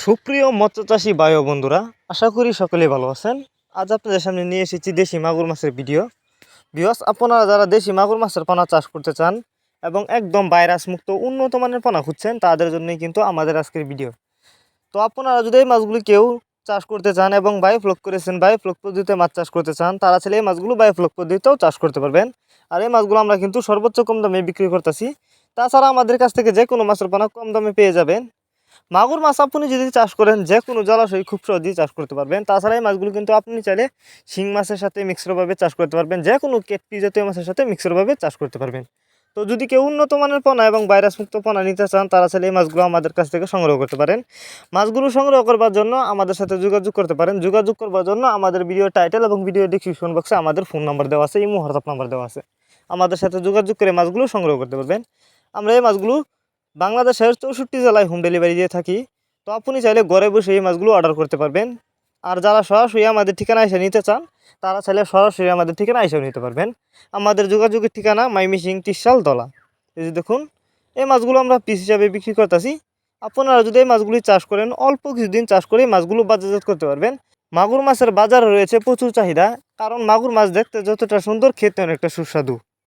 সুপ্রিয় মৎস্যচাষী ভাই ও বন্ধুরা, আশা করি সকলেই ভালো আছেন। আজ আপনাদের সামনে নিয়ে এসেছি দেশি মাগুর মাছের ভিডিও। ভিউয়ার্স, আপনারা যারা দেশি মাগুর মাছের পোনা চাষ করতে চান এবং একদম ভাইরাস মুক্ত উন্নত মানের পোনা খুঁজছেন, তাদের জন্যই কিন্তু আমাদের আজকের ভিডিও। তো আপনারা যদি এই মাছগুলি কেউ চাষ করতে চান এবং বায়োফ্লক করেছেন, বায়োফ্লক পদ্ধতিতে মাছ চাষ করতে চান, তারা চাইলে এই মাছগুলো বায়োফ্লক পদ্ধতিতেও চাষ করতে পারবেন। আর এই মাছগুলো আমরা কিন্তু সর্বোচ্চ কম দামে বিক্রি করতেছি। তাছাড়া আমাদের কাছ থেকে যে কোনো মাছের পোনা কম দামে পেয়ে যাবেন। মাগুর মাছ আপনি যদি চাষ করেন, যে কোনো জলাশয় খুব সহজেই চাষ করতে পারবেন। তাছাড়া এই মাছগুলো কিন্তু আপনি চাইলে শিং মাছের সাথে মিক্সরভাবে চাষ করতে পারবেন, যে কোনো কেটপি জাতীয় মাছের সাথে মিক্সরভাবে চাষ করতে পারবেন। তো যদি কেউ উন্নত মানের পোনা এবং ভাইরাস মুক্ত পোনা নিতে চান, তারা চাইলে এই মাছগুলো আমাদের কাছ থেকে সংগ্রহ করতে পারেন। মাছগুলো সংগ্রহ করবার জন্য আমাদের সাথে যোগাযোগ করতে পারেন। যোগাযোগ করবার জন্য আমাদের ভিডিও টাইটেল এবং ভিডিও ডিসক্রিপশন বক্সে আমাদের ফোন নাম্বার দেওয়া আছে, ইমো হোয়াটসঅ্যাপ নাম্বার দেওয়া আছে। আমাদের সাথে যোগাযোগ করে মাছগুলো সংগ্রহ করতে পারবেন। আমরা এই মাছগুলো বাংলাদেশের 64 জেলায় হোম ডেলিভারি দিয়ে থাকি। তো আপনি চাইলে ঘরে বসে এই মাছগুলো অর্ডার করতে পারবেন। আর যারা সরাসরি আমাদের ঠিকানা এসে নিতে চান, তারা চাইলে সরাসরি আমাদের ঠিকানা এসেও নিতে পারবেন। আমাদের যোগাযোগের ঠিকানা মাইমিসিং ত্রিশাল দলা। এই যে দেখুন, এই মাছগুলো আমরা পিস হিসাবে বিক্রি করতেছি। আপনারা যদি এই মাছগুলি চাষ করেন, অল্প কিছুদিন চাষ করে মাছগুলো বাজারজাত করতে পারবেন। মাগুর মাছের বাজারে রয়েছে প্রচুর চাহিদা, কারণ মাগুর মাছ দেখতে যতটা সুন্দর, খেতে অনেকটা সুস্বাদু।